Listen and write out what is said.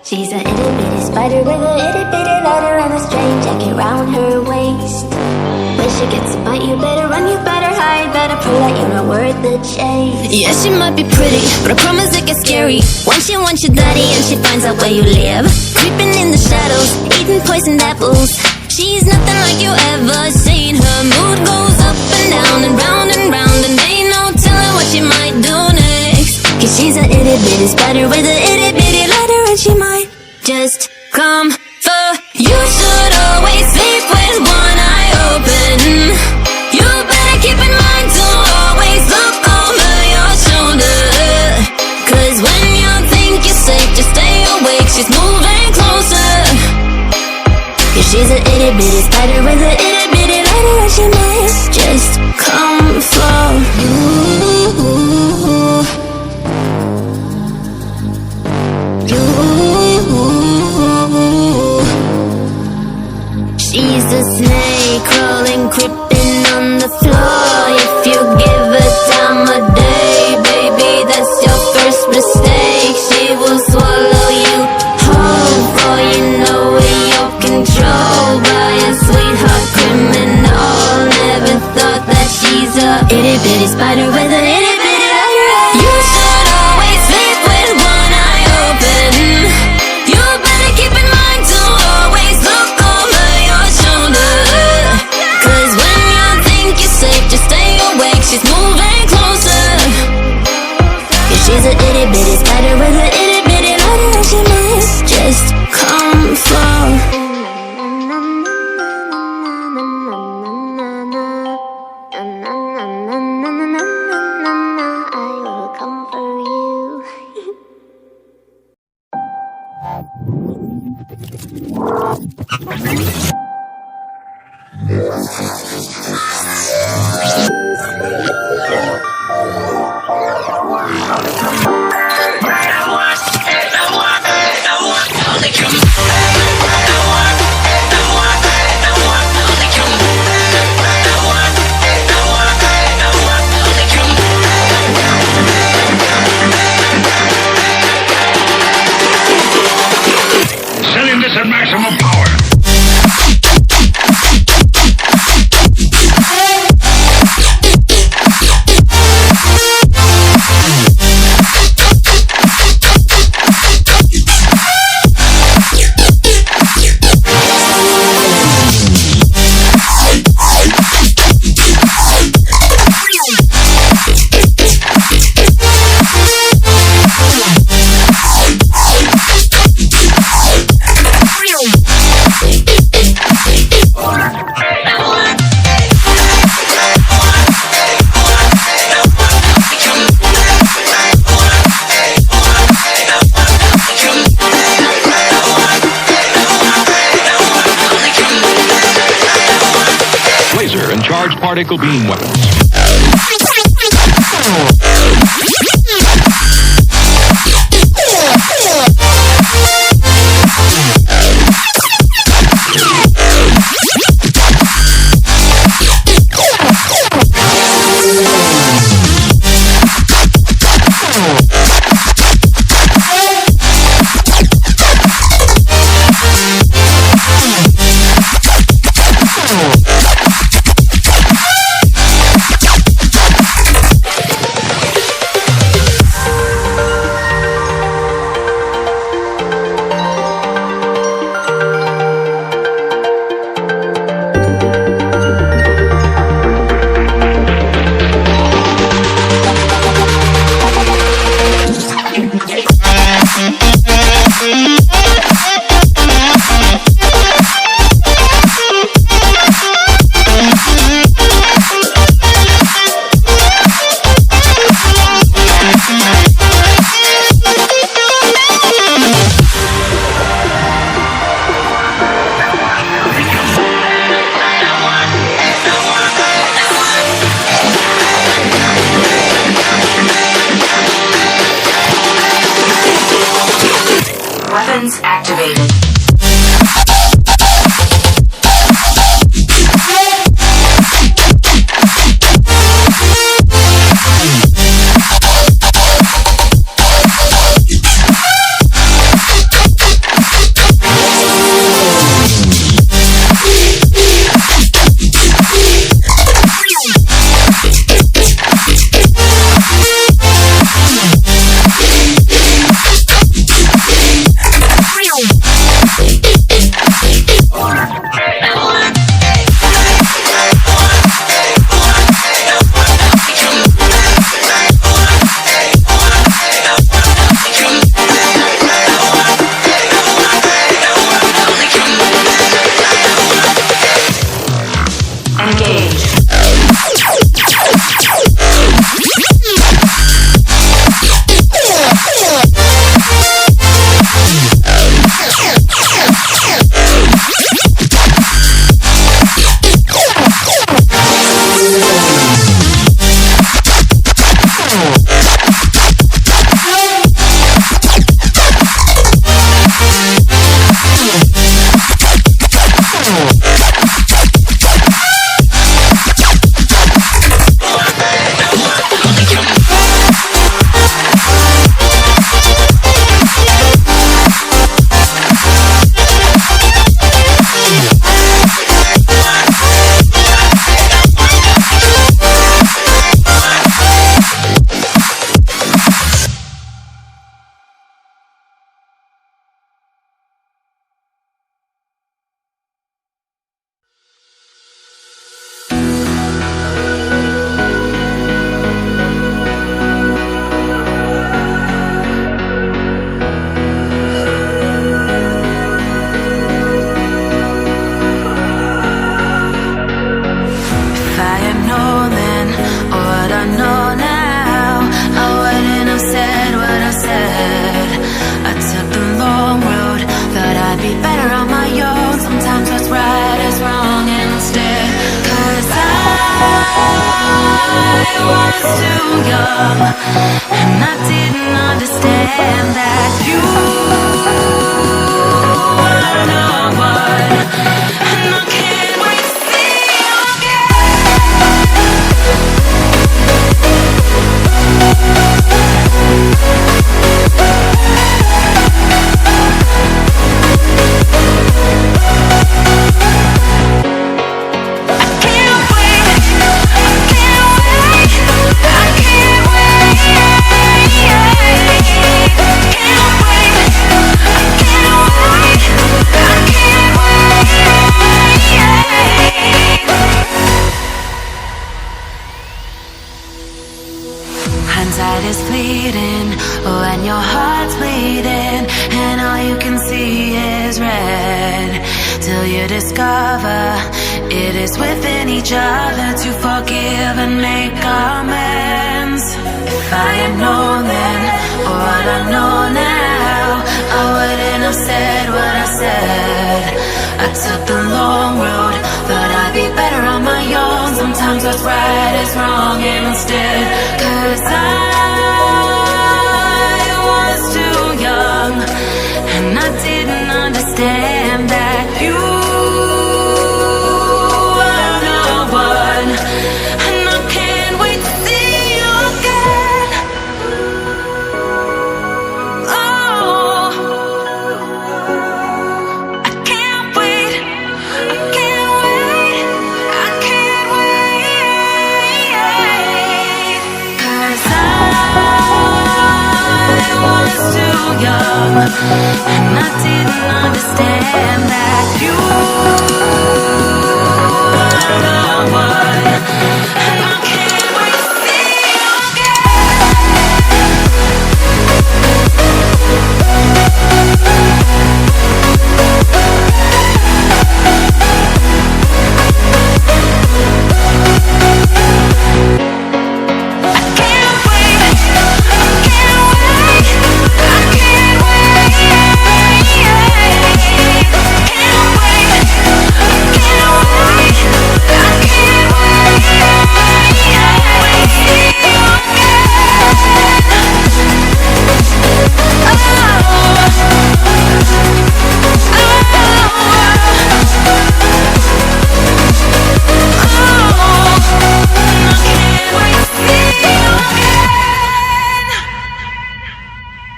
She's a itty bitty spider with a itty bitty lighter and a string jacket round her waist. When she gets a bite, you better run, you better hide, better pray that you're not worth the chase. Yeah, she might be pretty, but I promise it gets scary when she wants your daddy and she finds out where you live. Creeping in the shadows, eating poisoned apples. She's nothing like you ever seen. Her mood goes up and down and round and round, and ain't no telling what she might do next. Cause she's a itty bitty spider with a itty bitty lighter, and she might just come for you. Should always sleep with one eye open. You better keep in mind to always look over your shoulder. Cause when you think you're safe, just stay awake, she's moving closer. Yeah, she's a itty bitty spider with a itty bitty lighter, and she might just come for you. She's a snake crawling, creeping on the floor. If you give her time of day, baby, that's your first mistake. She will swallow you whole, for you know in your control by a sweetheart criminal. Never thought that she's a itty bitty spider with a itty bitty lighter. You should always sleep with one eye open. You better keep in mind to always look over your shoulder. Cause when you think you're safe, just stay awake, she's moving closer. Yeah, she's a itty bitty spider with a itty bitty lighter, and she might just come for. I will come for you. Setting this at maximum power. Laser and charged particle beam weapons. Weapons activated. be better on my own. Sometimes what's right is wrong instead. 'Cause I was too young, and I didn't understand that you were the one. And I can't wait to see you hindsight is fleeting when your heart's bleeding and all you can see is red, till you discover it is within each other to forgive and make amends. If I had known then what I know now, I wouldn't have said what I said. I took the long road, thought I'd be better on my own. Sometimes what's right is wrong instead. 'Cause I was too young, and I didn't understand that you were the one. And I can't wait to see you again. Oh, I can't wait, I can't wait, I can't wait. 'Cause I was too young, and I didn't understand that you